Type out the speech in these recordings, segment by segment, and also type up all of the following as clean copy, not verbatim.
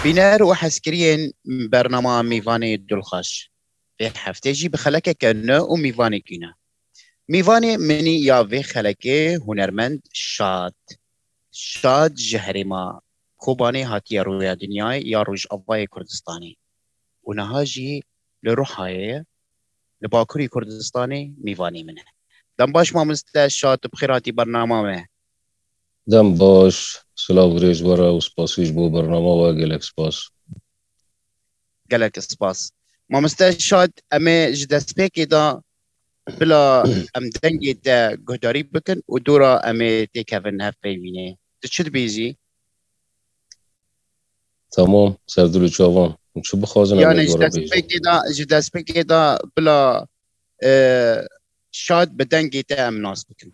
بینر و حسکرین برنامه میوانی دلخوش به هفته جی بخلکه کنه و میوانی کنه میوانی منی یا وی خلکه هنرمند شاد جهرما کوبانی هاتی روی دنیای یا روش آوای کردستانی و نهاجی لروحای لباکوری کردستانی میوانی منه دم باش ما شاد بخیراتی برنامه دم باش سلاو ریز برا و سپاسیش بو برنامه و گلک سپاس ما شاد امه جدست پیکی دا بلا ام دنگی تا گهداری بکن و دورا امه تیکوین هف بیمینه چه بیزی؟ تمام سردلو چاوان چه بخوازن یعنی جدست پیکی دا بلا شاد بدنگی تا ام ناس بکن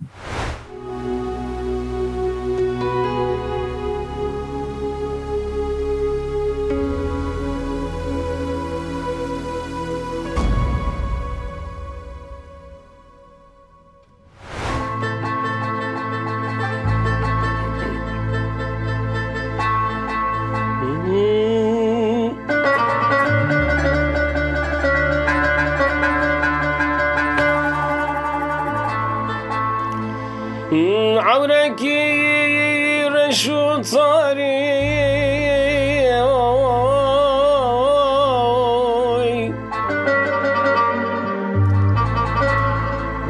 عوركي رشو طاري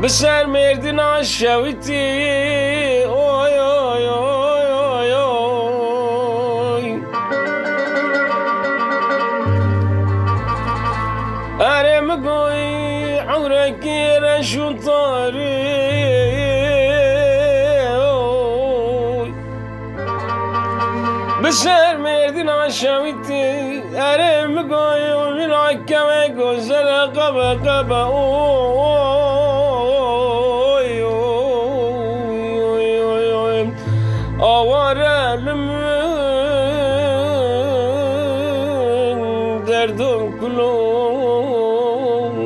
بسر مردن عشوتي أرم قوي عوركي رشو طاري بسر مردن عشوتي أرم قوي ومن عكا وقوزل قبا آواره لمن دردم کلوم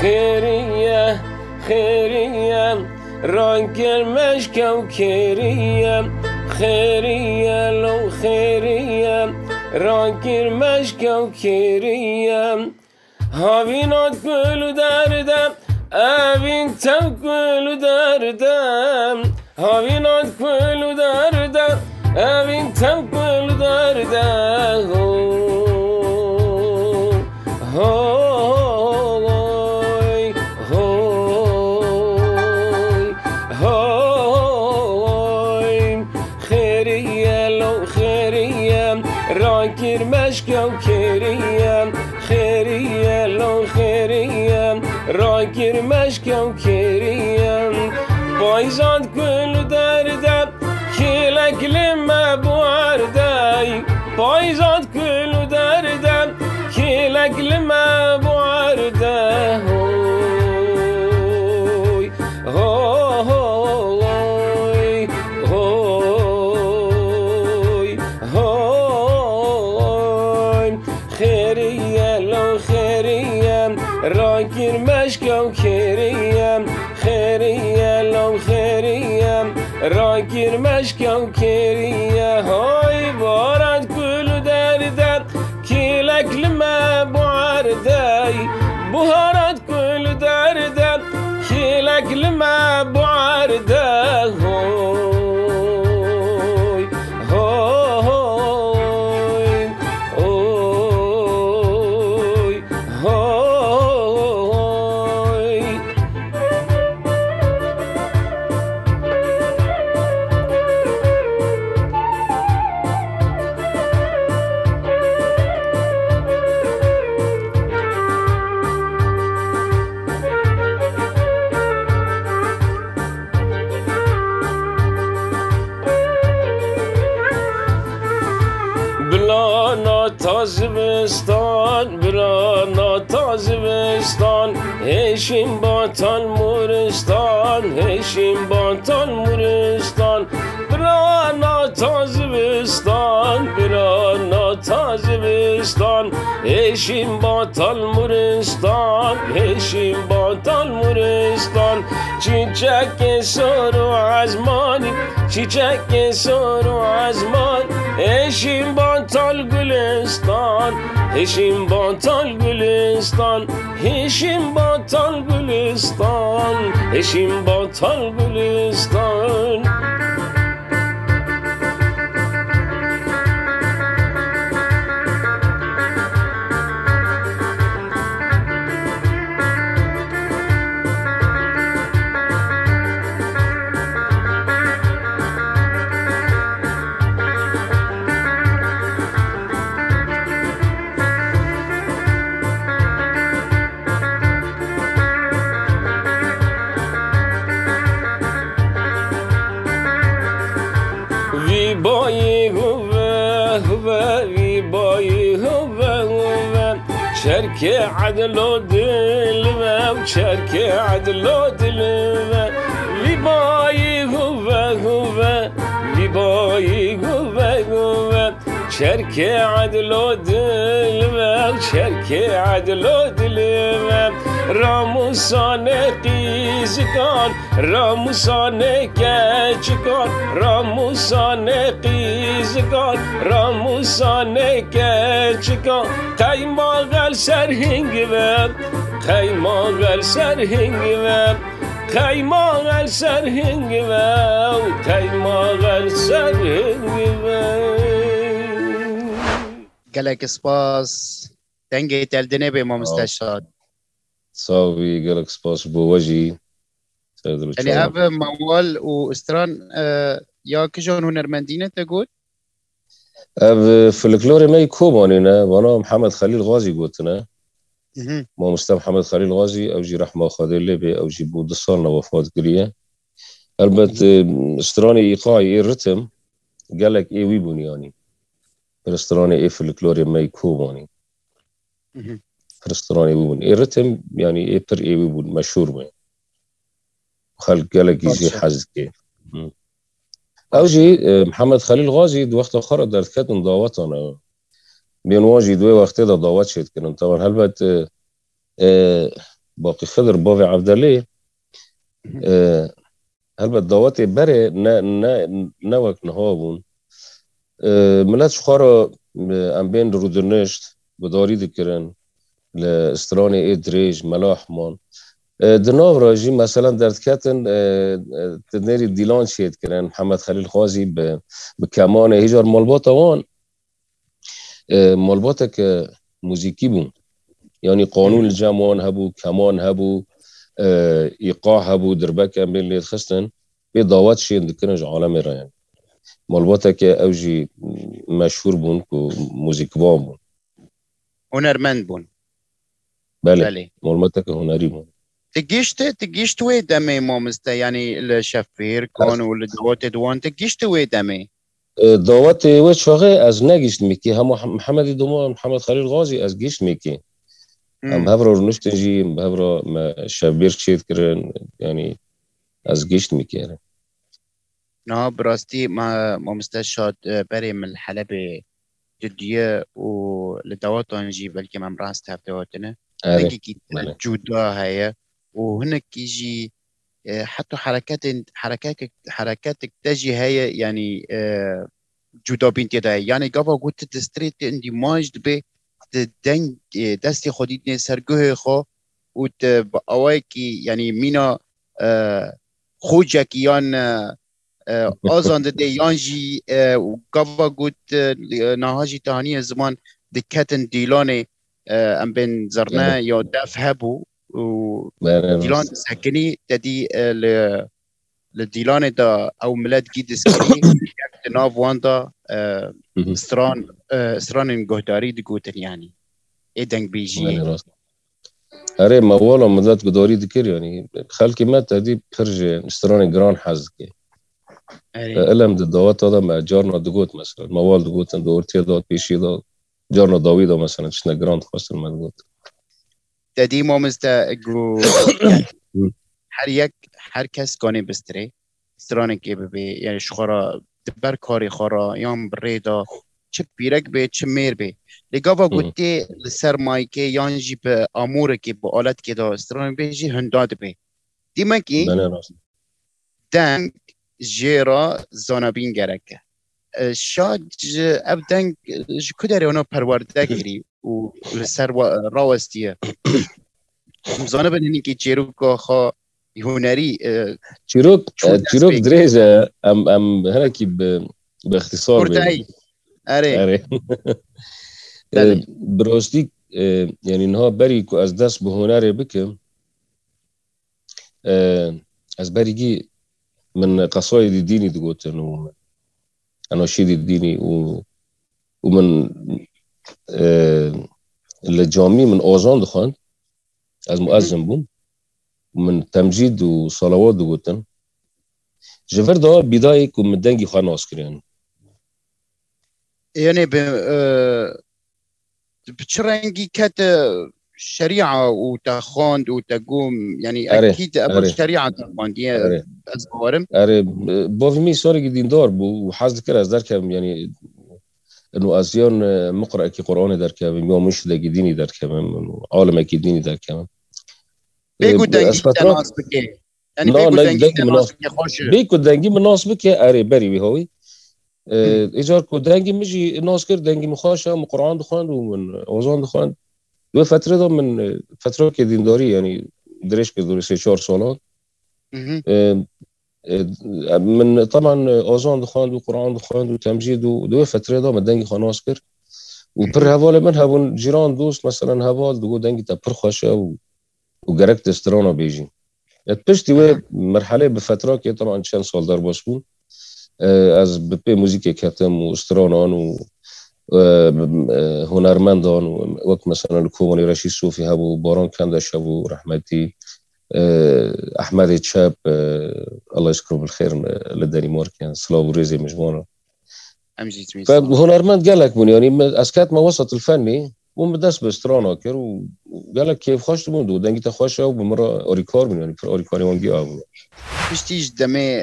خیریه رانگر مشکو کریه خیریه لو خیریه رانگر مشکو کریه هاوینات گلو دردم اوین تم کلو دردم هاوینات کلو دردم اوین تم کلو دردم هوی خیریه لو خیریه راکر مشکو کریه خیریه لو خیریه راکر مشکو کریم بایزاد کلو دردم کلک لما بوردی بایزاد کلو دردم کلک لما بورده هوی هوی هوی هوی خیریه لو خیریه راکر مشکو کریم خیریه لو خیریم راکر مشکو کریه های بارد کلو دردم کلک لما بوردی بهارد کلو دردم کلک لما بورده هوی هوی هوی هوی تازبستان برانا تازبستان هشیم باتان مورستان هشیم باتان مورستان برانا تازبستان برانا تازبستان هشیم باتان مورستان هشیم باتان مورستان چیچک سر و ازمانی چیچک سر و ازمان هشیم با تال گلستان هشیم با تال گلستان هشیم با تال گلستان هشیم با تال گلستان بایی هوه هوه وی بایی هوه هوه چرک عدل و دل و چرک عدل و دل و وی بایی هوه هوه وی بایی هوه هوه چرک عدل و دل و چرک عدل و دل و راموسان قیزگان راموسان کچگان راموسان قیزگان راموسان کچگان قیماغل سرهنگ و قیماغل سرهنگ و قیماغل سرهنگ و قیماغل سرهنگ و گلک سپاس دنگی تلدنه به ما مستشاد صافي قالك سباس بوجي يعني أب موال وإستران يا كجون هنرمندينة تقول أب فلكلوري ما يكوبانينا وانا محمد خليل غازي قلتنا ما مستم محمد خليل غازي أو جي رحمة خادر لبي أو جي بود صارنا وفاة قرية البت استراني إيقاعي إيه رتم قالك إيه ويبون يعني استراني إيه فلكلوري ما يكوباني رستوراني ويبون إيه رتم يعني إيه بر إيه ويبون مشهور بين خلق قالك يجي حزكي أو جي محمد خليل غازي دو وقت آخر در كاتن دعوتنا بين واجي دوي وقت دا دعوت شد كنن طبعا هلبت باقي خضر بافي عبدالله هلبت دعوتي بري نوك نهابون ملات شخارا ام بين رودرنشت بداري دكرن لاستراني ايه دريج ملاحمان دناو راجي مثلا درد كاتن تدنيري ديلان شيد كرن محمد خليل غازي بكمان هجر مالباتا وان مالباتا موسيقي بون يعني قانون الجاموان هبو كمان هبو ايقاع هبو دربك ام بين اللي خستن بيضاوات شيد دكرنج عالمي را يعني مالباتا اوجي مشهور بون كو موسيقى بون هنرمند بون بله مالمتك هنري بون تجيشت وي دمي مامستا يعني الشفير كون والدوات دوان تجيشت وي دمي دوات وي شوغي از نگيشت ميكي هم محمد دومان محمد خليل غازي از گيشت ميكي هم هبرو نشتنجي هبرو ما شبير شيت كرن يعني از گيشت ميكي يعني نه براستي ما مستشهد بري من الحلبة جدية ولدوات نجي بلكي ما مراست هفتواتنا هنكي جودا هي وهناك يجي حتى حركاتك تجي هي يعني جودا بنتي ده يعني قبل قلت تستريت عندي ماجد به دنگ دستي خوديتني سرگوه خو وت باواكي يعني مينا خوجك يان آزانده دیانجی و گاوا گوت نهاجی تهانی زمان دکتن دیلانه ام بین زرنه یا دف هبو و دیلان سکنی تدی لدیلانه دا او ملد گید سکنی یک ناف واندا استران گهداری دگوتن يعني ایدنگ بیجی اره موالا مدد گداری دکر يعني خلقی ما تدی پرج استران گران حزکی علم دوات هذا مع جارنا دقوت مثلا موال دقوت دورتي دات بيشي دات جارنا داويدا مثلا شنا جراند خاص المدقوت تدي مامستا جو هر کس گانه بستره استرانه که ببی يعني شخورا دبر کاری خورا یام بریدا چه پیرک به چه میر به لگاوا گوتی لسر مایکه یانجی به آموره که به آلت که دا استرانه بیجی هنداد به دیمه که دنگ جیرا زانبین گرکه شاد ابدنگ کدری اونا پرورده کری و لسر راوستیه زانبن هنی که چیروک خوا هنری چیروک دریجه ام هنکی به اختصار بگیم اره براستی یعنی اینها بری که از دست به هنر بکم از بریگی من قصايد ديني دقوتن وأناشيد الديني ومن الجامي من أوزان دخان از مؤذن بوم ومن تمجيد وصلوات دقوتن جفر ده بداية من دنجي خان عسكريان يعني بتشرنجي كات شريعة وتخاند وتقوم يعني أكيد أبو شريعة تخاند يعني أزبارم بافمي سوري دين دار بو وحاز ذكر از دركم يعني إنه أزيان مقرأ كي قرآن دركم يوم مش دقي ديني دركم عالم كي ديني دركم بيكو دنجي تناس بكي يعني بيكو دنجي تناس بكي خوش بيكو دنجي مناس بكي أري بري بهوي إيجار كو دنجي مجي ناس كر دنجي مخاشة من قرآن دخان ومن أوزان دخان دو فتره ده من فتره که دینداری یعنی درش که دور 3-4 سالات من طبعا آذان دخاند و قرآن دخاند و تمجید و دو فتره ده من دنگی خاناس کرد و پر حواله من هبون جیران دوست مثلا حوال دو دنگی تا پر خوشه و گرکت استرانا بیجین پشتی و مرحله به فتره که طبعا چند سال در باش بود از به موزیک کتم و استرانان و هنرمندان وقت مثلا الكوماني رشيد صوفي هبو باران كندش هبو رحمتي احمد تشاب الله يذكره بالخير للدنمارك يعني صلاة ورزي مجموعه فهنرمند قال لك بني يعني اسكات ما وسط الفني ومدرس باسترانا كر وقال لك كيف خشت بندو دنگي تخشه وبمره اوريكار بني يعني في اوريكاري وانجي ابو پشتیش دمه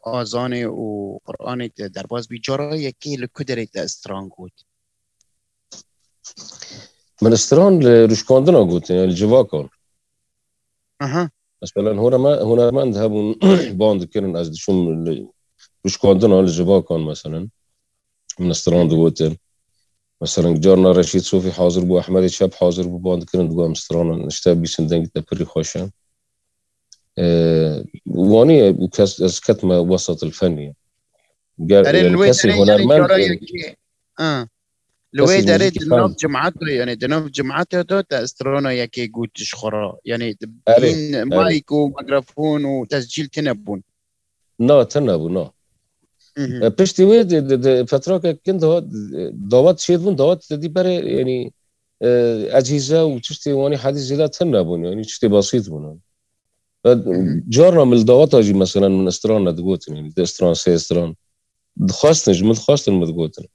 آذان و قرآن در باز بیجاره یکی لکدرت استران گود من استران لرشکاندنا گود یعنی الجواکان مثلا هنرمند هبون باند کرن از دشون رشکاندنا الجواکان مثلا من استران گود مثلا جارنا رشید صوفی حاضر بو احمد شاب حاضر بو باند کرن دو استران نشتاب بیسن دنگ تپری خوشن واني از كتم وسط الفني يعني كسي هنرمند لوي داري دنوف جمعاته يعني دنوف جمعاته ده استرونا يكي قوتش خرا يعني بين مايك وميكروفون وتسجيل تنبون تنبون بشتي ويد فترة كنت دعوات شيدون دعوات دي بري يعني أجهزة وتشتي واني حديث زيادة تنبون يعني تشتي بسيط بون جارنا من الدعوات اجي مثلا من استران دقوتن يعني استران سي استران خواستنج من خواستن مدقوتن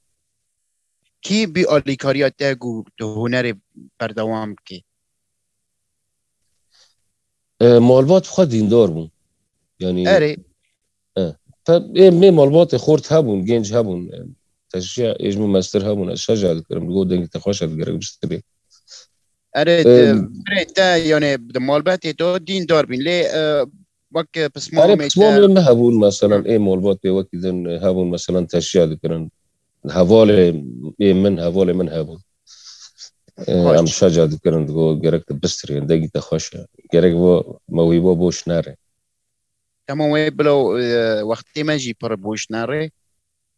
کی بی آلیکاریات دگو هنر بردوام کی مالبات خود دیندار بون يعني اره می مالبات خورد هبون گنج هبون تشجيع اجمو مستر هبون شجاع کرم دگو دنگ تخوش گرگ بشتري اره تا يعني مالبات تو دين دار بين ليه وك بسمو ما هبون مثلا اي مالبات وكذا هبون مثلا تشجيع ذكرن هوالي من هوالي من هبون ام شجاع ذكرن دگو گرگ بستري دنگ تخوش گرگ و مويبو بوش ناره تمام بلو وقتی ما جي پر بوش ناره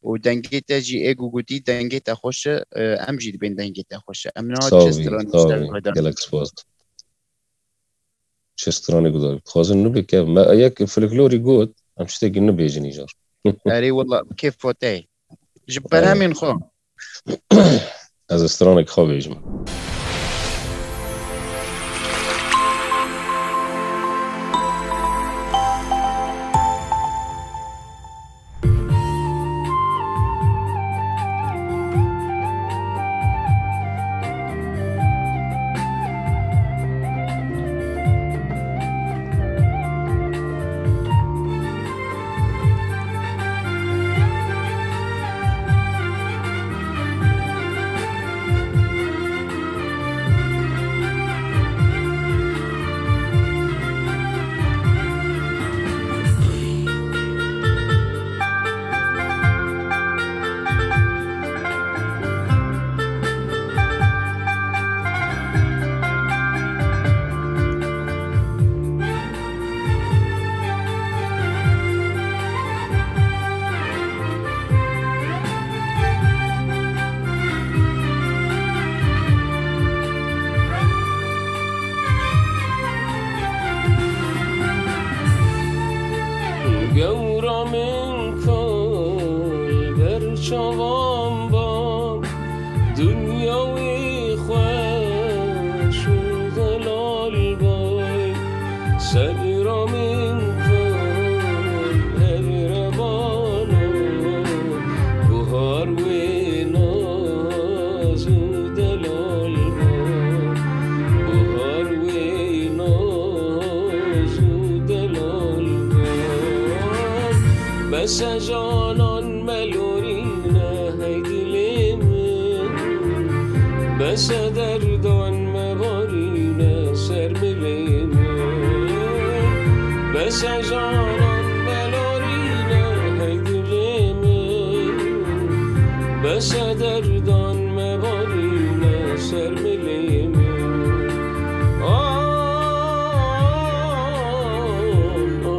و دنگی تجی اگو گوتی دنگی تا خوش امجید بین دنگی تا خوش امنا چستران گلکس فاست چسترانی گذار خوازن نبی که ما یک فلکلوری گود امشته گی نبی جنی جار اری والله کیف فوتی جبر همین خو از استرانک خواه بیجم را من کل بر چوام با دنیاوی خوش و دلال بای سر را من کل هر بالا بهار و ناز و دلال بای بهار و ناز و دلال بای بس جانان ملورینه هی دل من بس دردان مبارینه سر مل من بس جانان ملورینه هی دل من بس دردان مبارینه سر مل من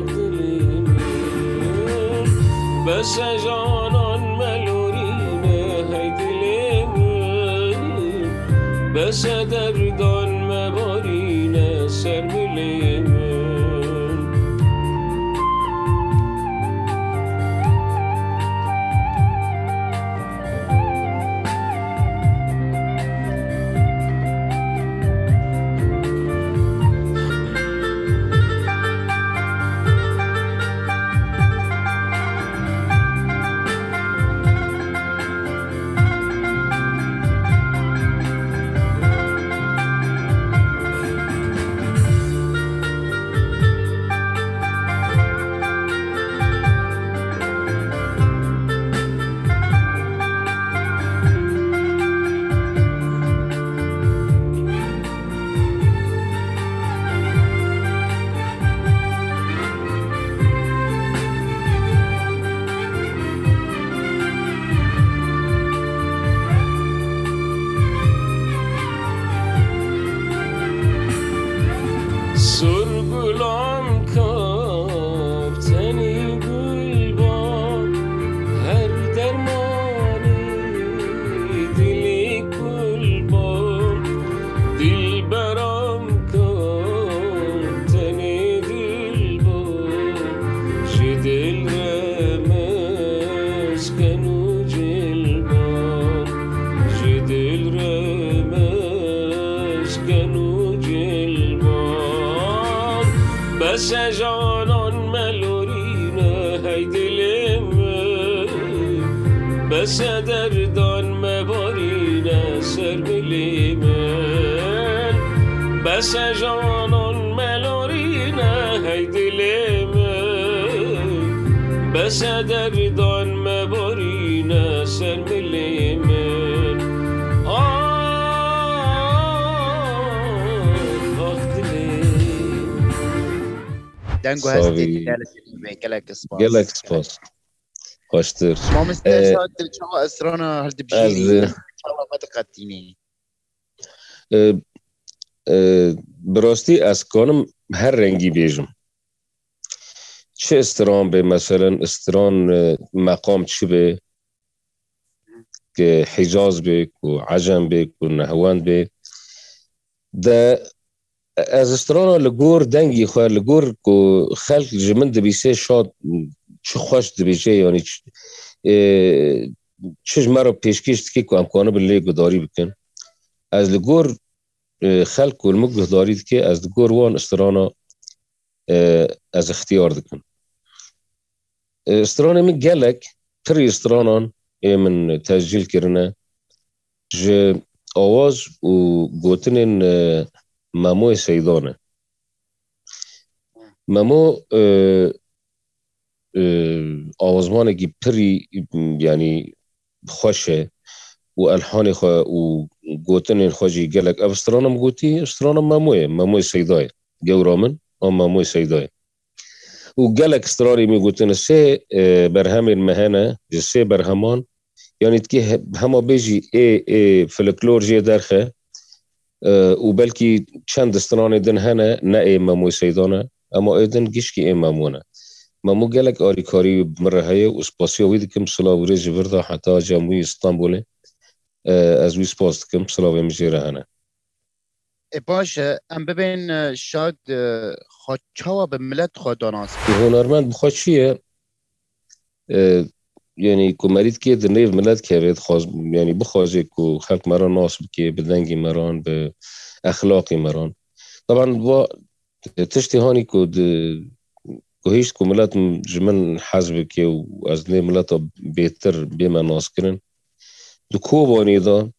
دل من بس جانان ملورینه هی دل من بس دردان مبارینه سر مل من سرگلام کافتنی گل با هر درمانی دلی گل با دل برام کافتنی دل با جدل رمز کنو جل با جدل رمز کنو جل با بس جانان ملورینه هی دل من بس دردان مبارینه سر مل من بس جانان ملورینه هی دل من بس دردان مبارینه سر مل من دنگو هستی گلک سپاس گلک سپاس خوشتر ما مستشهد چاوا اسرانا هل دبجيني چاوا ما دقتيني براستی از کانم هر رنگی بیجم چه استران به مثلا استران مقام چه به که حجاز به و عجم به و نهوان به ده از استران لگور دنگی خواه لگور که خلق جمن دبیسه شاد چه خوش دبیشه یعنی چه مرا پیشکش که که امکانه بله گداری بکن از لگور خلق کل مگه دارید که از لگور وان استرانا از اختیار دکن استرانا می گلک تری استرانان من تسجیل کرنه جه آواز و گوتنین مامو سیدانه مامو آوازمانه کی پری یعنی خوشه و الحان خو و گوتنین خوشی گلک استرانم گوتی استرانم مامو سیدای گورامن مامو سیدای و گلک استراری می گوتن سه برهمین مهنه سه برهمان یعنی که همه بیجی فلکلور جه درخه و بلکی چند استران دن هنه نه مامو سیدانه اما ایدن گیش که مامونه مامو گلک آریکاری مرهیه و سپاسیا وید کم سلاوری جورده حتی جمعی استانبوله از وی سپاس کم سلاوی مجیره هنه باشه ام ببین شاید خواهد چاوا به ملت خود داناست هنرمند بخواد چیه يعني کو مرید که در نیو ملت که خواز يعني بخواجه کو خلق مران ناصب که بدنگی مران به اخلاقی مران طبعا با تشتی هانی کو هیچ کو ملت جمن حزب که و از نه ملت بهتر بیمه ناس کرن دو کو بانی دا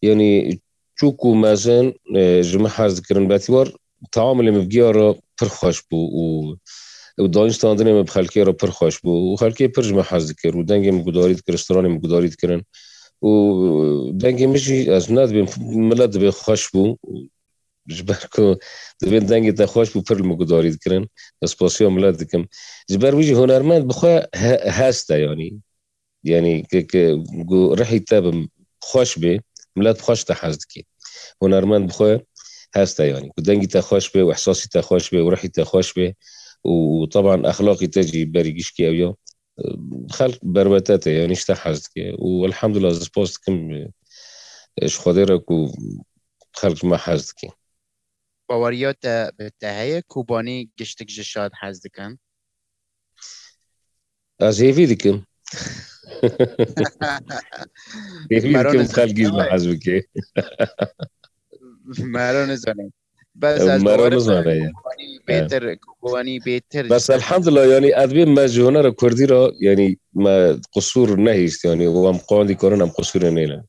يعني چوکو مازن جمع حزب کرن باعتبار تعامل مفجیارا پر خوش بو و دانستاندن ما بخلکی را پر خوش بو و خلکی پر جمع حزب کرد و دنگ مقدارید کرد استرانی مقدارید کردن و دنگ میشی از ند بیم ملت به خوش بو جبر کو دبین دنگ تا خوش بو پر مقدارید کردن اسپاسیا ملت کم جبر ویجی هنرمند بخوا هسته يعني که رحی تاب خوش به ملت خوش تا حزب کی هنرمند بخوا هسته يعني دنگ تا خوش به و احساسی تا خوش به و رحی تا خوش به وطبعا اخلاقي تجي بريجيش كي اويا خلق بربتاته يعني اشتحزت كي والحمد لله زبوست كم اش خديرك وخلق ما حزت كي باوريات بتاعي كوباني قشتك جشاد حزدكن از هيفي ديكم هيفي ديكم خلق ما حزبكي مارون زاني بس از باور کوبانی بهتر بس الحمد لله يعني ادبي ما جهنر كردي را يعني ما قصور نهيست يعني وام قاندي كورن ام قصور نيلا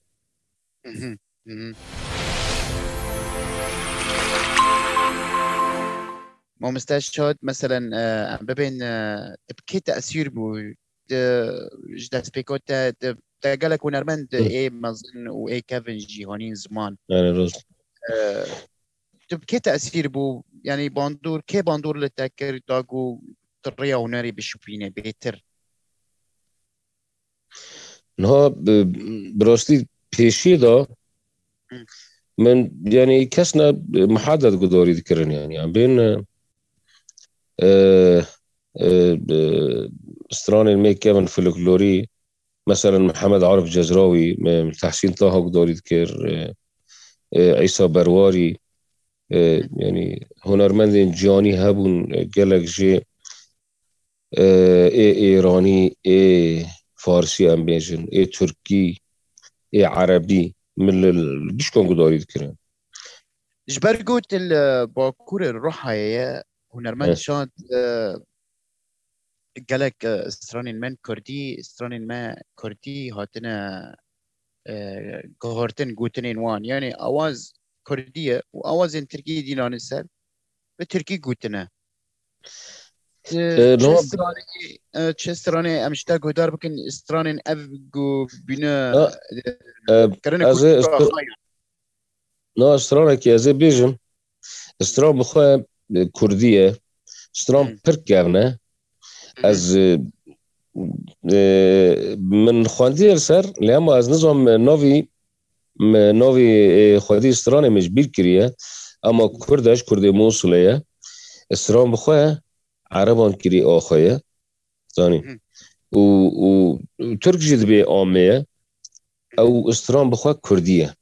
ما مستشهد مثلا ببين بكي تأثير بو جدا سبيكوت تقالك ونرمند ايه مظن و ايه كيفن جيهانين زمان يعني روز كي تأثير بو يعني باندور كي باندور لتاكر داغو طريا هنري بشوفينه بيتر نها براستي بيشي دا من يعني كسنا محدد قداري ذكرن يعني عم بين استران الميك كيفن فولكلوري مثلا محمد عارف جزراوي تحسين طه قداري ذكر عيسى برواري يعني هنرمند جاني هبون قالك جي ايراني فارسي ام بيجن تركي عربي من بيش كون قداري ذكرن جبر قلت الباكور الروحية هنرمند شاد قالك استران من كردي استران ما كردي هاتنا قهرتن قوتنين وان يعني اواز كردية وأوازن تركي دينان السر بتركي قوتنا چسترانه امشتا قدار بكن استرانين أفقو بنا كرنا قوتنا نا استرانه كي ازي بيجم استران بخواه كردية استران بركاونا از من خواندي السر لأما از نظام نوی خودی استران مجبور کریه اما کردش کردی موصولیه استران بخواه عربان کری آخویه زانی و ترک جد به آمیه او استران بخواه کردیه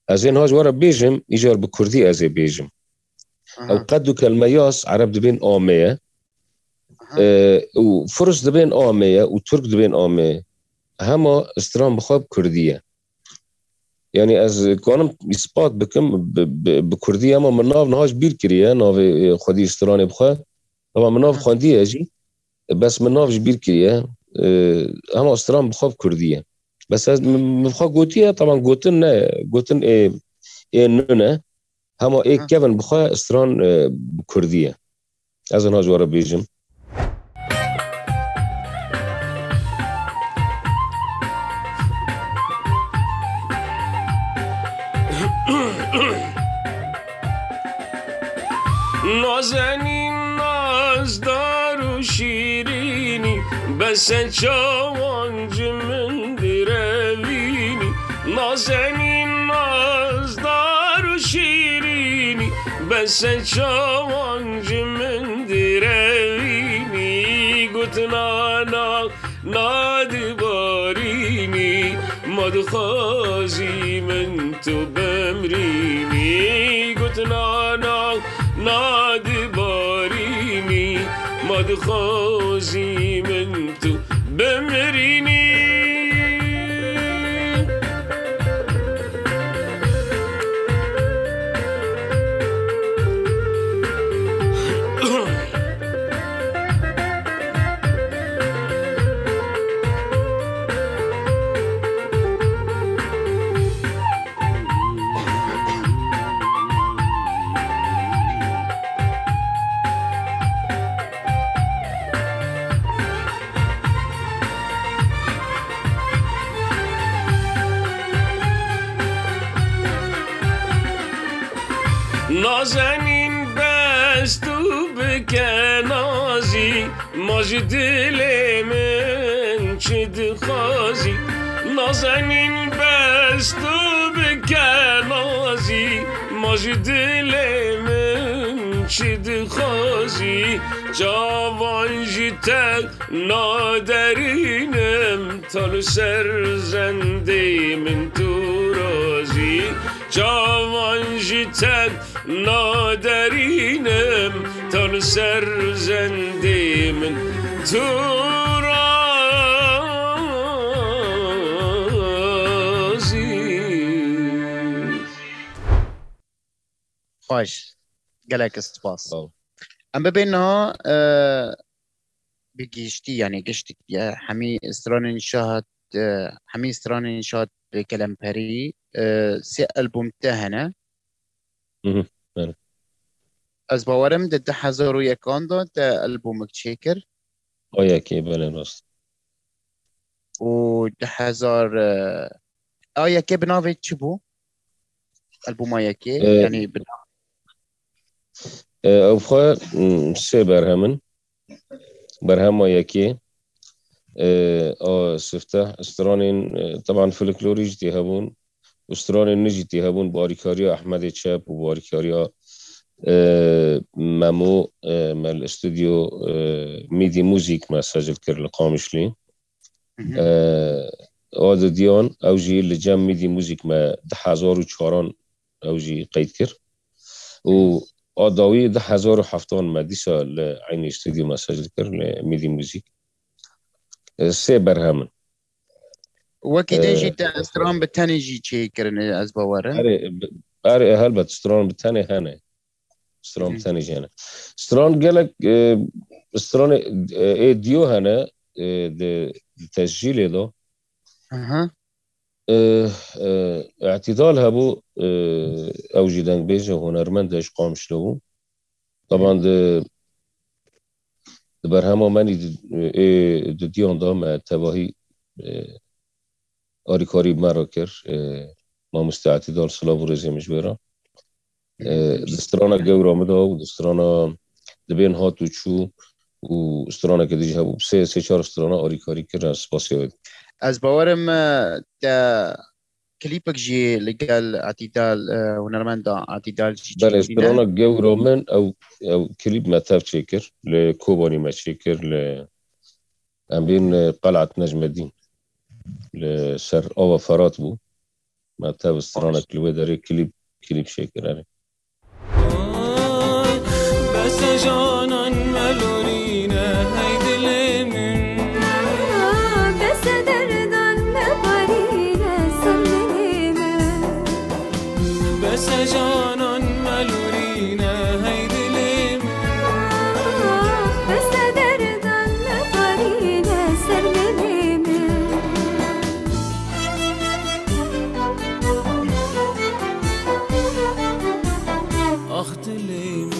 از این هاج وارا بیجم ایجار بکردی از بیجم او قدو کلمه یاس عرب دبین آمیه و فرس دبین آمیه و ترک دبین آمیه هما استران بخواب كردية يعني از كانم إثبات بكم بكردية أما من ناف نهاش بير كريه ناف خدي استران بخواب طبعا من ناف خواندية أجي بس من ناف جبير كريه هما استران بخواب كردية بس از بخواب قوتية طبعا قوتن إيه نونه هما إيه كيفن بخواب استران بكردية از نهاش وارا بيجم نازنین نازدار و شیرینی بس چاوانج من دروینی نازنین نازدار و شیرینی بس چاوانج من دروینی گتنانا نادبارینی مدخازی من تو بمرینی گتنانا نادبارینی مدخازی نازی من تو بمرینی نازنین بست و بکن نازی ماج دل من چه خوازی نازنین بست و بکن نازی ماج دل من چه خوازی جوان جیتک نادرینم تال سرزنده من تو رازی جوان جیتک نادرینم تال سرزنده من تو رازی خوش گلک سپاس ام ببینها بگیشتی یعنی گشتی همی استران انشاءات همی استران انشاءات بکلمپری سه ألبوم تهنه از باورم ده 1001 دا ده ألبومك تشيكر یکی بله راست و 1000 یکی بناوی چی بو؟ ألبوم یکی یعنی او خواه سه برهم یکی سفته استرانين طبعا فلكلوري جتي هبون استرانين نجتي هبون باريكاريا احمد تشاب وباريكاريا مامو مال استوديو ميدي موزيك ما سجل كر القامشلي هذا ديان او جي اللي جام ميدي موزيك ما 1004 او جي قيد كر و آداوی 1007 مدیسا لعین استودیو مساجد کر لمیدی موزیک سه برهمن وكي ديجي تا استران بتاني جي تشيكرن از باورن اري هلبت استران بتاني هنا استران بتاني جانا استران قالك استران اي ديو هنا تسجيل ده اعتدال هبو او جيدان بيجا هنرمند ايش قام شلو طبعا ده برهمه مني دو ديون ده ما تباهي آریکاری مرا کر ما مستعدال سلاو رزیمش برا دسترانا گور آمده و دسترانا دبین هاتو چو و استرانا که دیجه هبو سه چهار استرانا آریکاری کر از پاسی هاید از باورم تا کلیپک جی لگل اعتدال هنرمند اعتدال جی بله استرانا گور آمن او کلیپ متف چیکر لکوبانی ما چیکر ام بین قلعت نجم الدین لسر آوا فرات بو ما تاب استرانا كلوه داري كليب شاكر يعني بس جانا ملورينا هيدي لمن بس دردان مبارينا سمنينا بس جانا ملورينا هيدي لمن بس دردان مبارينا سمنينا أخت لمن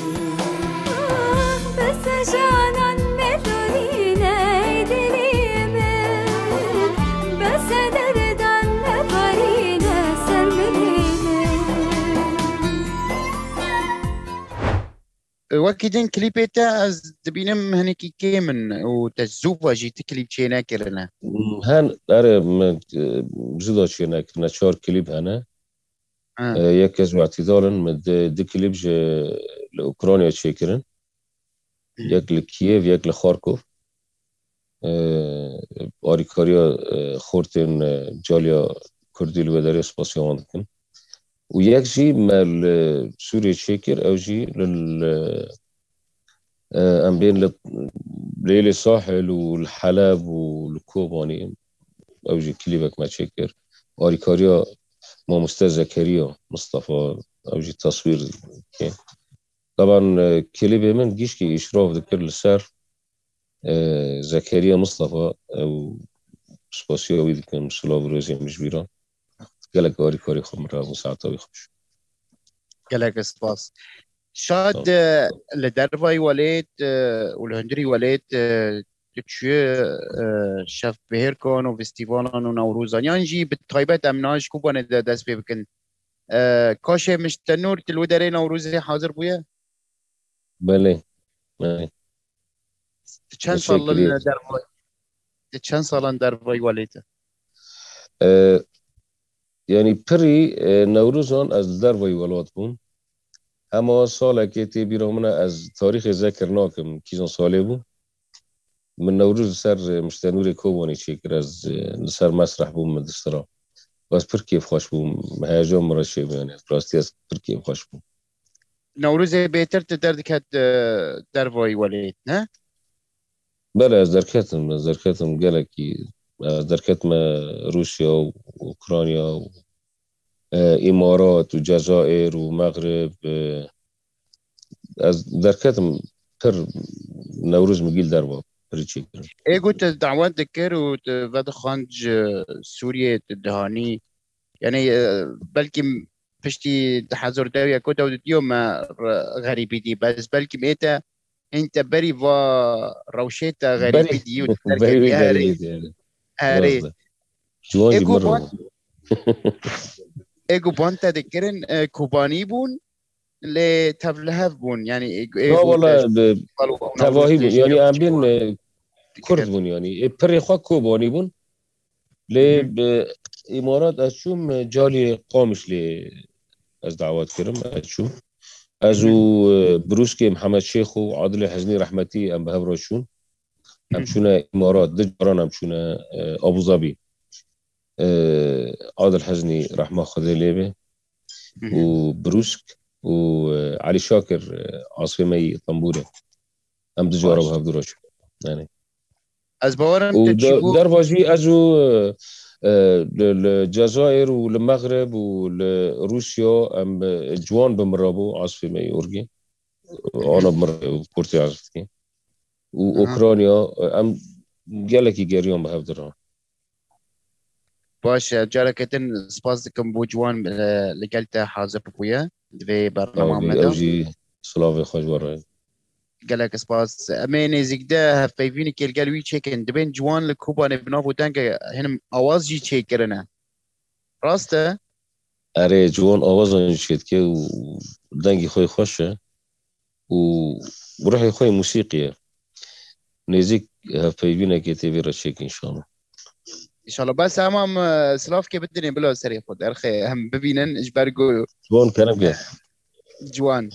بس جانا ملورينا هيدي لمن بس دردان مبارينا سمنينا وكيدن كليبيتا از دبينم هنيكي كيمن و تزوفا جي تكليب شينا كرنا هان داره بزيدا شينا كرنا 4 كليب هنا يك از اعتدالا مد دي كليب لاوكرانيا شيكرن يك لكييف يك لخاركوف آریکاریا خورتن جالیا کردی لوداری سپاسیان دکن و یک جی مال سوریه چیکر او جی ام بین ليلي الساحل والحلب والكوباني أوجي كليبك ما تشكر واريكاريا ما مستاذ زكريا مصطفى أوجي تصوير كي. طبعا كليب من جيشكي إشراف ذكر للسار زكريا مصطفى أو سباسيوي ذكر مسلاف روزي مجبيران قالك واريكاري خمرة مساعدة ويخش قالك سباس شاد لدرباي وليد والهندري وليد تشوي شاف بهيركون وفستيفالان ونوروزان يانجي بالتايبات امناج كوبان داس بيبكن كاشي مش تنور تلودري نوروزي حاضر بويا بله چند سال درباي چند سالان درباي وليد يعني بري نوروزان از درباي ولاد بون اما ساله که تی بیرامونه از تاریخ ذکر ناکم کیزان ساله بون من نوروز سر مشتنور کوبانی چیکر از سر مسرح بوم مدسترا باز پر کیف خوش بوم هیجان مرشه بیانه راستی از پر کیف خوش بوم نوروز بهتر تدرد دربای ولید نه؟ بله از درکتم گله کی از درکتم روسیا و اوکراینیا و امارات و جزائر و مغرب از درکتم پر نوروز مگیل دربا ايه قلت دعوات ذكر وفاد خانج سوريا الدهاني يعني بلكي بشتي تحذر داوية كوتا وديو ما غريبي دي بس بلكي ميتا انت بري فا روشيتا غريبي دي بري غريبي دي هاري جوانجي مرة ايجو بانتا ذكرن كوباني بون لتفلهف بون يعني لا والله تواهي بون يعني أمبين كرد بون يعني بري خوا كوباني بون لي بإمارات أشوم جالي قامش لي از دعوات كرم أشوم أزو بروسكي محمد شيخ وعادل حزني رحمتي أم بهبرا شون أمشونا إمارات دجاران أمشونا أبو ظبي عادل حزني رحمة خذي ليبه وبروسك وعلي شاكر عاصمي طنبورة أم دجارة بهبدوراش يعني از باورم ودرباجي أزو الجزائر والمغرب وروسيا أم جوان بمرابو عاصمي أورجي أنا بمرابو بورتي عاصمتي وأوكرانيا أم جالكي جاريون بهبدورا باش جاركتن سباس دكم بوجوان لقلتا حاضر بويا في برنامج مدى أوجي سلافي خوش براي قالك سباس امين زيكدا هفيفيني كيل قالوي تشيكن دبين جوان لكوبا نبنافو تانكا هنم اواز جي تشيكرنا راسته اره جوان آوازان شد که دنگی خوی خوشه و روحی خوی موسیقیه نزیک هفیبینه که تیوی را چیک انشاءالله ان شاء الله بس امام سلاف كيف الدنيا بلا سريع خد ارخي هم ببينن اجبار قولوا جوان كلام كيف جوان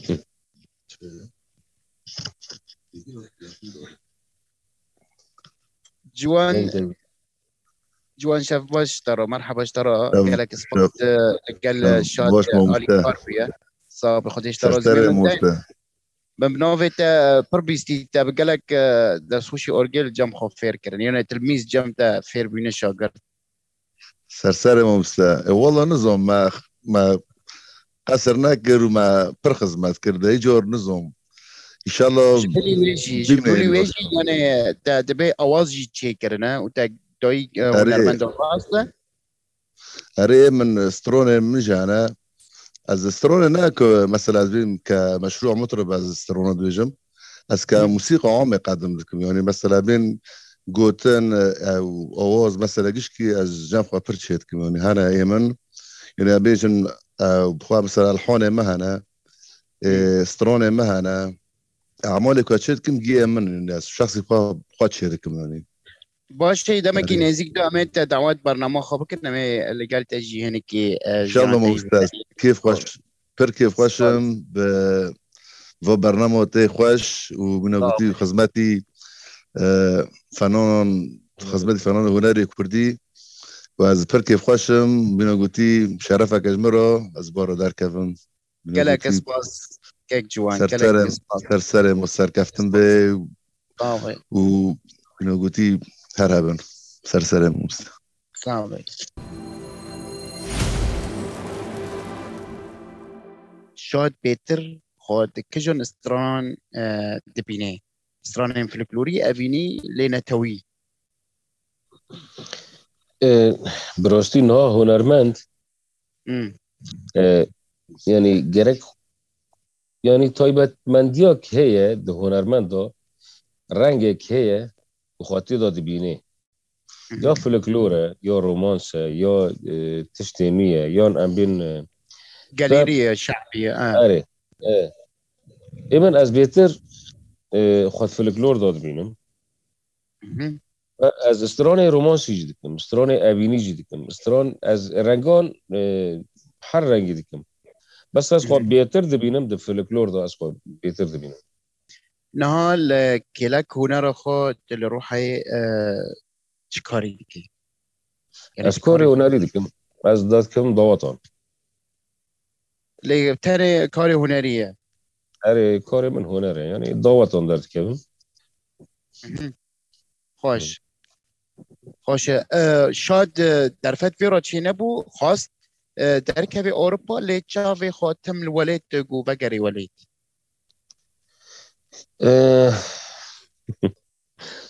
جوان شاف باش ترى مرحبا اشترى قال لك سبوت قال شات علي كاربيا صاب خديش ترى زميل بمنوفيت بربيستي قال لك دا سوشي اورجل جام خوفير كرن يعني تلميذ جام تا فير بين شاغر سرسر ممستا والله نظام ما قصرنا كر وما برخز ما تكرده يجور نظام ان شاء الله جبلي ويجي يعني تا دبي اواز جي تشيكرنا وتا دوي هنرمند واسطه اري من سترون من جانا از سترون هناك مثلا كمشروع مطرب از سترون دوجم از كموسيقى عامة قدم لكم يعني مثلا بين جوتن او اواز مثلا جيشكي از جنب برشيتكم يعني هنا ايمن يعني بيجن بخوا مثلا الحونه مهنا سترون مهنا اعمالي كوتشيتكم جي من الناس شخصي بخوا تشيركم يعني باش شيء دام كي نزيك دامت دعوات برنامج خبرك نمي اللي قال تجي هنا كي ان شاء الله مستاذ كيف خوش كيف خوشم و برنامج تي خوش وبنقولي خدمتي فنان خدمتي فنان هنري كردي واز كيف خوشم بنقولي شرفك اجمره از بارو در كفن قالك اسباس كيك جوان قالك سر مستر كفتن به صافي و قوتي هربن سرسره موست صافي شاد بيتر خود كجون استران دبيني استران فلكلوري أفيني لنتوي براستی نه هنرمند یعنی گرک یعنی تایبت مندیا که هیه ده هنرمند دا رنگ که هیه بخاطی دا دبینه یا فلکلوره یا رومانسه یا تشتینیه یا امبین گاليرية شعبية اره ایمن از بیتر خود فلکلور داد بینم از استران رومانسی جی دکم استران اوینی جی دکم استران از رنگان هر رنگی دکم بس از خود بیتر دبینم ده فلکلور دا از خود بیتر دبینم نهال كلاك هنر خود لروحي چکاری دکی از کار هنری دکم از داد کم دواتان لی تر کار هنریه اره کار من هنره یعنی دواتان درد کم خوش خوش شاد در فتوی چی نبو خواست در که اروپا لی چاوی خاتم الولید گو بگری ولید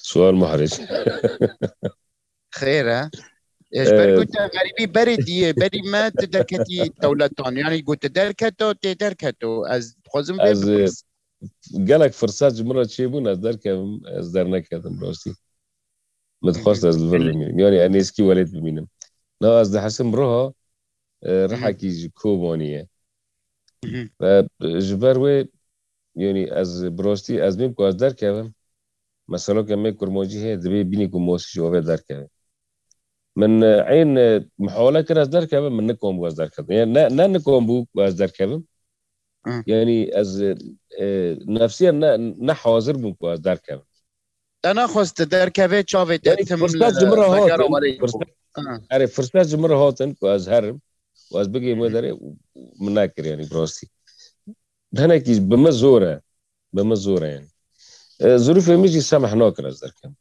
سوال محرج خيره ايش قلت غريبي بردي بدي ما تدركتي دولتان يعني قلت دركتو از خوزم از قالك فرصات جمرة تشيبون از دركم از در نكتم راسي متخصص از الفرد بمينم يعني انيسكي ولد بمينم لا از ده حسن روها رحكي كوبانية جبروي يعني از براستي از ميمكو از دركم مثلا كمي كرموجي هي دبي بيني كموسي شوفي دركم من عين محاولة كده از دركم من نكوم از دركم يعني نا نكوم بو از دركم يعني از نفسيا نا حاضر بو از دركم انا خست دركبه چاوي يعني فرصات جمرة هاتن فرصات جمرة هاتن از هرم واز بقي مدري مناكر يعني براستي هنا كيش بمزورة يعني ظروف میجی سمح ناکر از درکم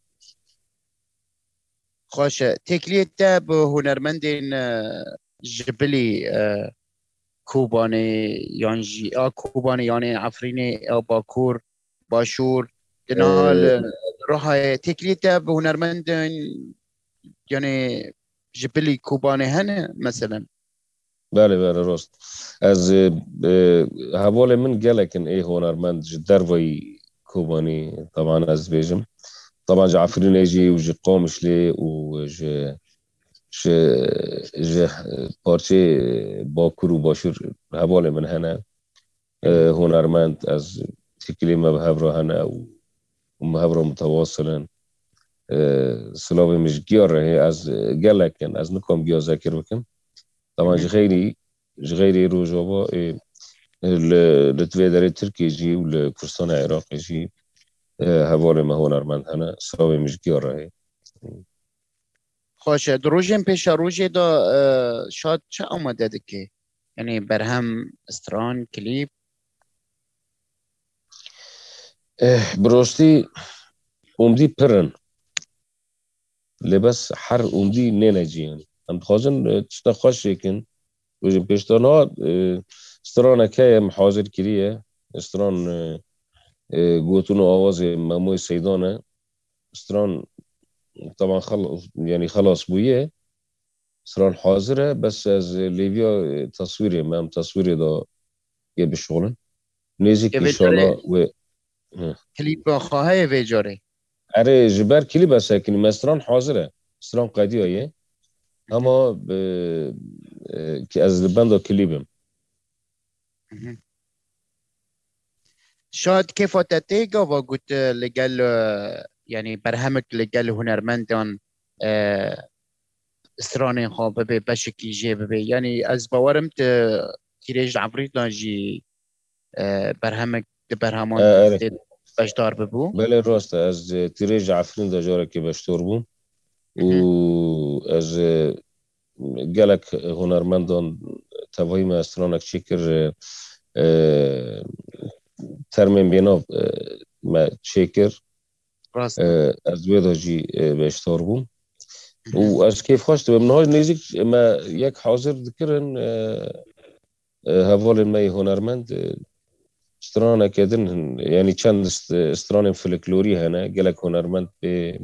خوش تکلیت تا به هنرمندین جبلی کوبانی یعنی عفرینی باکور باشور دنال روح تکلیت تا به هنرمندین یعنی جبلی کوبانی هنه مثلا بله راست از حوال من گلکن ای هنرمند جدر وی كوباني طبعا از بيجم طبعا جعفرين يجي وجي قومش لي وجي بارچه باكور وباشور هبال من هنا هنرمند از تكلي مبهبرا هنا ومهبرا متواصلا سلاوي مش جيار هي از قالكن از نكم جيا ذاكر بكم طبعا جغيري روجابا لتوی ترکیه جی و لکردستان عراق جی هوال ما هنرمند هنه سراوی مشگیار راهی خوش دروژن پیش روژه دا شاد چه آماده دکی؟ یعنی برهم استران کلیپ براستی اومدی پرن لبس هر اومدی ننجی یعنی هم خوازن چطا خوش شکن روژن پیشتانها استران که محاضر کریه استران قوتون آواز مموی سیدانه استران طبعا خلاص بويه استران حاضره بس از ليبيا تصويري مام تصويري دا يبي الشغل نيزك ان شاء الله و كليب خواهي في جاري اره جبر كليب بس لكن استران حاضره استران قديه ايه اما که از بند کلیبم شاید کفاتتی گاوا گوت لگل یعنی برهمک لگل هنرمندان استران خواه ببه بشکی جه ببه یعنی از باورم تیریج عبریت جی برهمک برهمان بشدار ببو بله راست از تیریج عفرین دا جاره که بشدار بو و از گلک هنرمندان توهیم استرانک چیکر ترمیم بینا ما چیکر راست از وی داجی بشتار بوم و از کیف خواست و منهای نزدیک ما یک حاضر ذکرن هوال ما هنرمند استرانه کردن یعنی چند استرانه فلکلوری هنه گلک هنرمند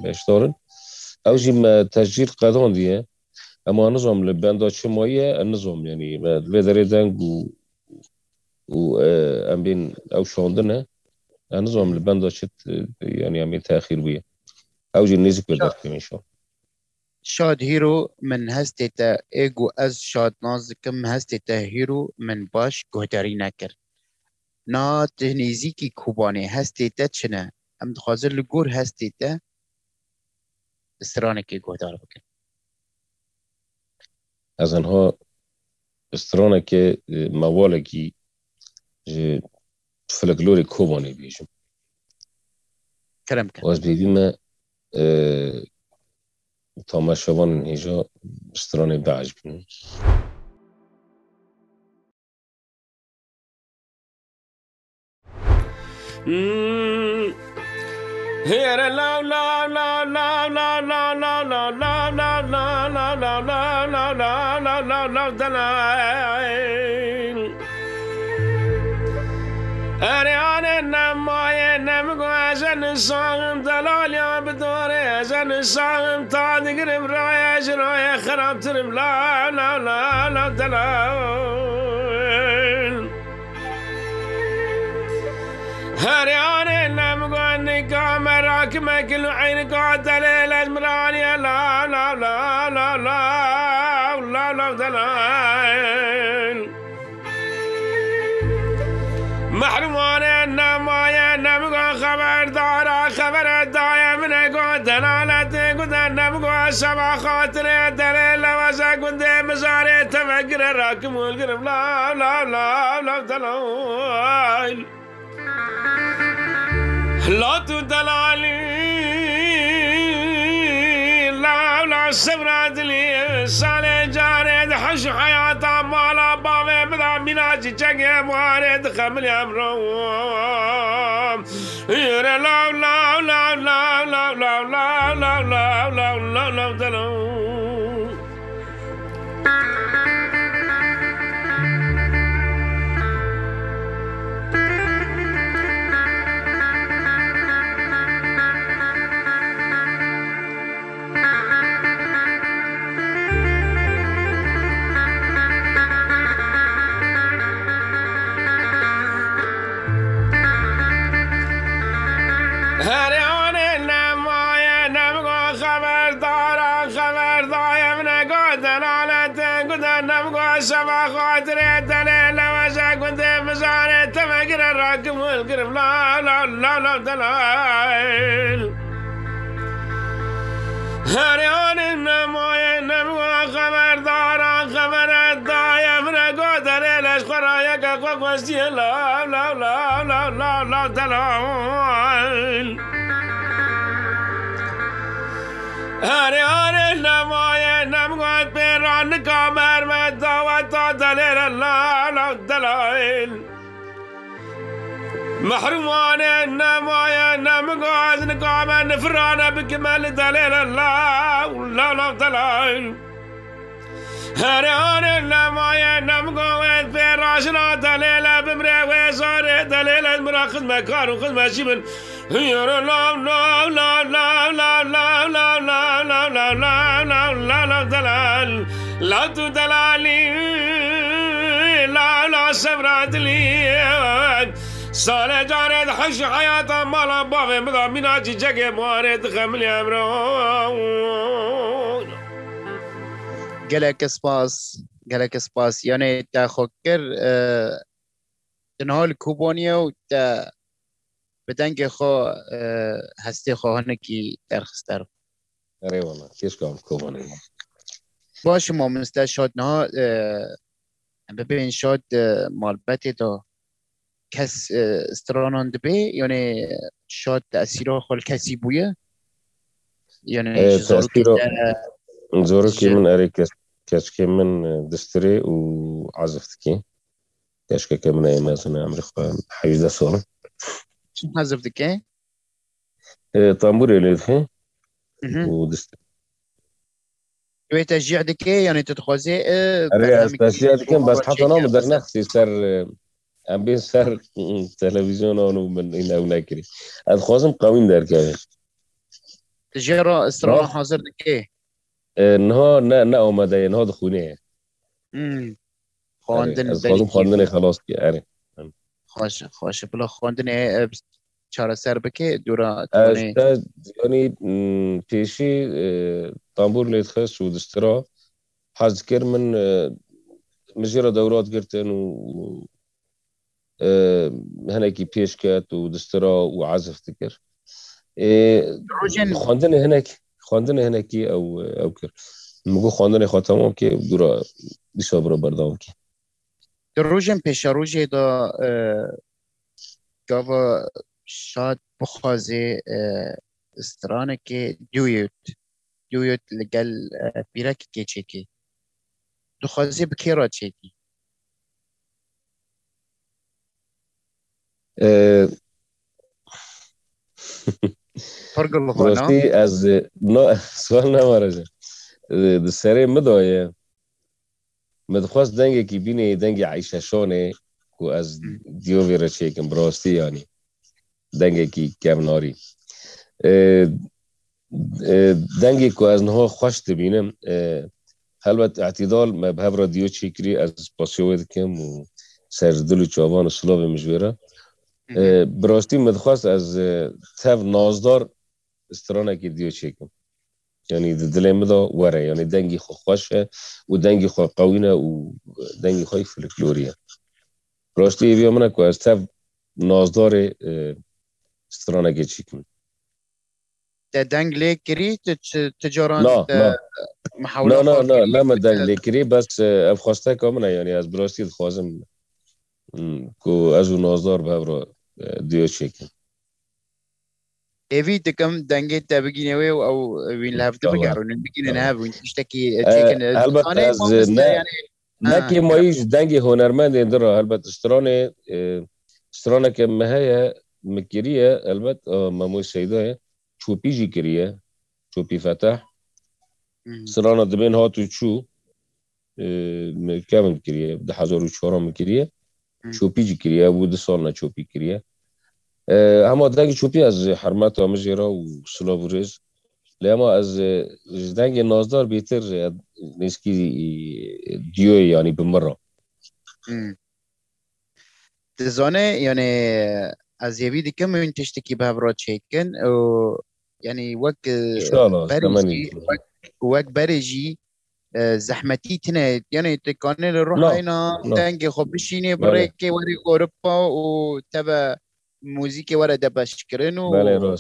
بشتارن او جی ما تسجیل قدان دیه اما نظام لبندا شمایه النظام يعني الفيدري دانج و ام بين او شوندنا النظام لبندا شت يعني عم تاخير بيه او جي نيزك بدر كم ان شاء شاد هيرو من هستيتا ايجو از شاد نازكم هستيتا هيرو من باش گهداري نكر نا تهنيزيكي كوباني هستيتا چنه ام دخازر لگور هستيتا استرانكي گهدار بكن از انها استرانه که موالکی فلکلوری کوبانی بیشم كلام كان و از بیدیم تماشاوان هیجا استرانه بعج بینم Here la la la la la la la la la la la la la la la la la la la دلائل أريان النماية نمقو عشان الصاغم دلال يا بدوري عشان الصاغم تعد قرب رايا شرايا خراب ترم لا لا لا لا دلال هرياني نمقو انك مراك مكل عينك عدليل ازمراني لا لا لا لا لا لا لا دلال محروماني النمايا نمقو خبر دارا خبر الدايا منكو دلالتي قد نمقو سبع خاطري دليل وزا قد مزاري تفكر الراكم والقرب لا لا لا لا دلال لا تدلالي لا لا سبرات لي سالي جارد حش حياة مالا بابي بدا بناجي جاكي موارد خمل يمروم لا لا لا لا لا لا لا لا لا لا لا لا دلو هرياني نمايا نمقو خبر دارا خبر دايا من قد نالتين قد نمقو سبا خاطري دليل وزا قد مزاري تفكر الراكم والقرب لا لا لا لا دلائل هرياني نمايا نمقو خبر دارا خبر دايا من قد دليل اشخرايك اقوك وستي لا لا لا لا لا لا دلائل هرياني نمايا نمقو بيران كامر مدوات دليل لا لا دلائل محروماني نمايا نمقو نقام نفرانا بكمال دليل لا لا لا دلائل هرياني نمايا نمقو بيراشنا دليل بمري ويزاري دليل المرا خدمة كارو خدمة شبن لا لا لا لا لا لا لا لا لا لا لا لا لا لا لا دلال لا تدلالي لا لا سبرات لي صار جارد حش حياة مالا بابي مدا مناجي جاكي موارد خمل يمرون گلک سپاس یعنی تا خوکر تنها الكوبانيا و تا بدنگ خو هستی خواهانه کی درخستر اره والله کیش کام کوبانی باش ما مسته شاد نه ببین شاد مالبت دا کس استرانان دبی یعنی شاد تأثیر خال کسی بویه یعنی زورو کی من اره کس که من دستری و عزفت کی کش که من مثلا امریکا 18 سال حذف دكي طنبور اللي فيه مهم. ودست توی تشجیع دکی یعنی تتخوازی أري برنامج أستاشيات كم بس شما حتى چه نام کرد در مثلا نخسي سر أم بين سر تلفزيون أو من إن أو ناكري أتخوازم قوين در كذا تجارة استرانا ناخ حاضر دکی نها نا أومده نها دخونيه مم. أري خواندن بری أتخوازم خواندني کیوی خلاص كي أري خوش بلا خواندن چاره سر بکی دورا توانه أشتا يعني بيشي طنبور اللي تخش ودسترا حاز كر من مجرى دورات قرتن و هناكي بيشكات ودسترا وعزف تكر روژن خواندن هناكي او كر مگو خواندن خاتمام که دورا بیشابرا بردام که روژن پیش روژه دا گاوا شاد بخوازه استرانه که دویوت لگل بیرک که چکی دخوازه بکی را چکی فرق الغانا براستی از سوال نمارجه ده سره مدایه مدخواست دنگه که بینه دنگه عیششانه که از دیوی را چیکم براستی یعنی دنگه که کم ناری دنگه که از نها خوش تبینم هلوت اعتدال ما به رادیو چیکری از پاسیوید کم و سردل و چاوان و سلاو مجوره براستی مدخواست از تف نازدار استرانه که دیو چیکم یعنی دل مدا وره یعنی دنگی خو خوشه و دنگی خو قوینه و دنگی خو فلکلوریه براستی بیا منه که از تف نازدار استرانه که چیکم دنگ لیکری تجاران نه محاوله نه ما دنگ لیکری بس افخواسته کامنه یعنی از براستی خوازم که از اون نازدار به را دیو چیکم ایوی دکم دنگی تا بگینه او وین لحفظه بگرونن بگینن ها وین تشتکی چیکن البته از نه که مایش دنگی هنرمند اندرا البته استرانه که مهیه مکریه البته ماموی سیده چوپی جی کریه چوپی فتح استرانه دبین هاتو چو کامل کریه 2004 مکریه چوپی جی کریه و 2 سال نه چوپی کریه اما دنگ چوپی از حرمت آمجیرا و سلاوریز لیما از دنگ نازدار بیتر نیسکی دیوی یعنی بمرا تزانه یعنی از یوی دیکم این تشتکی به هفراد چیکن و یعنی وک برجی زحمتی تنه یعنی تکانه لروح اینا دنگ خب بشینه برای که وری اروپا و تبا موزیک ورا دبش کرن و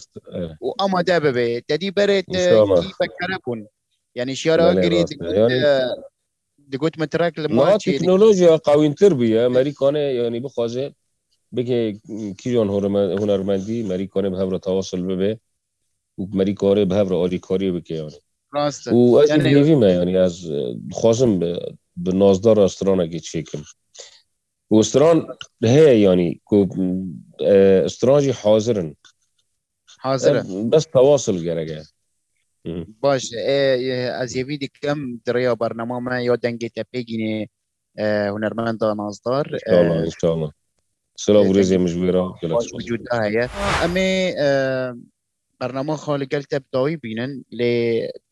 آماده ببه تدی برات کی بکره کن یعنی شیارا گری دگوت مترک لما تکنولوژیا قوینتر بیه امریکانه یعنی بخوازه بگه کی جان هنرمندی امریکانه به هفر تواصل ببه و امریکانه به هفر آریکاری بکه یعنی راسته و از این دیویمه یعنی از خوازم به نازدار استرانه که چیکم و استران هي يعني استرانجي حاضرن بس تواصل جرجع باش از یویدی کم دریا برنامه یا دنگی تپیگینه هنرمند نازدار ان شاء الله سلام ورزي مجبوره وجود هيا اما برنامه خالق تب داوی بینن ل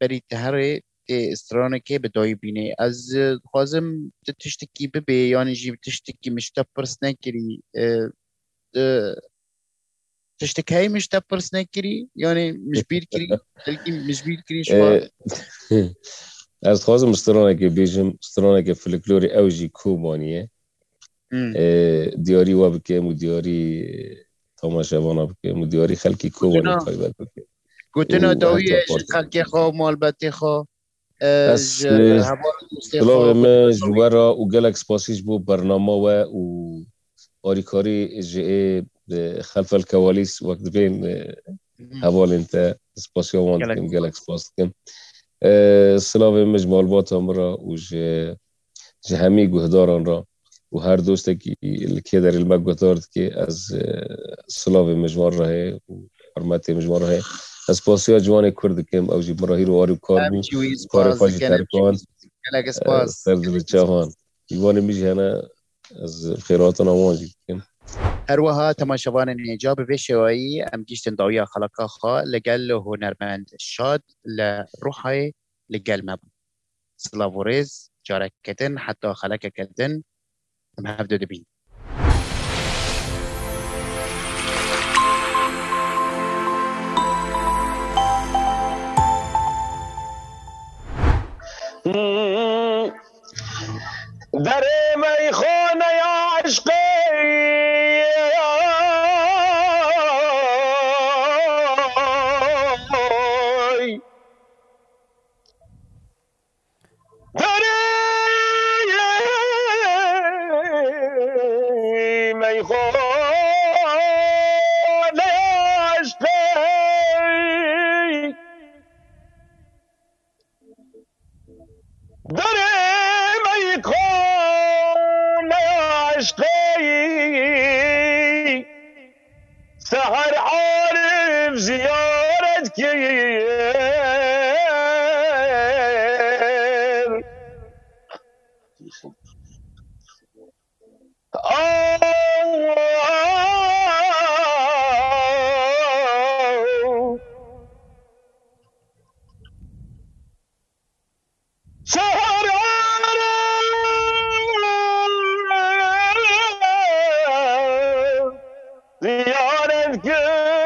بری تهره استرانه که بدایی بینه از خوازم تشتکی ببه یعنی جیب تشتکی مشتا پرس نکری تشتکی های مشتا پرس نکری یعنی مجبیر کری تلکی مجبیر کری شما از خوازم استرانه که بیجم استرانه که فلکلوری اوجی کوبانیه دیاری و بکم و دیاری تماشاوانا بکم و دیاری خلکی کوبانی تایبت بکم گوتنا داوی خلکی خواه مالبتی خواه سلام ما جوارا و گلک سپاسیش بو برنامه و آریکاری جه خلف الكواليس وقت بين حوال انت سپاسیو وانت کم گلک سپاس کم سلام مجموع البات امرا و جه همی گهداران را و هر دوسته که در المگوتارد که از سلام مجموع راه حرمتی مجموعه هی از پاسیا جوان کرد کم اوجی مراهی رو آری کار بو کار خواهی ترکان سرد بچهان ایوان میجی هنه از خیرات نمازی کم هروها تماشاوان نجاب به شوایی ام گیشتن داویا خلقا خا لگل هنرمند شاد لروحي لگل مبن سلاوريز جاركتن حتى خلق كتن ام هفدو دبين در میخانه عشقی در میخانه عشقی در میخانه عشقی سحر عارف زیارت کرد سحر عارف زیارت کرد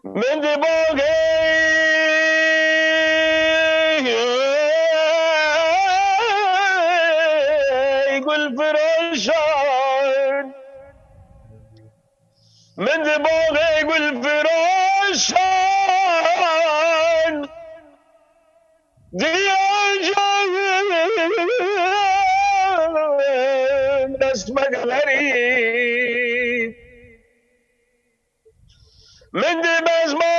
من باغی گل فروشان من باغی گل فروشان دیاجم دست مگلری من بزمان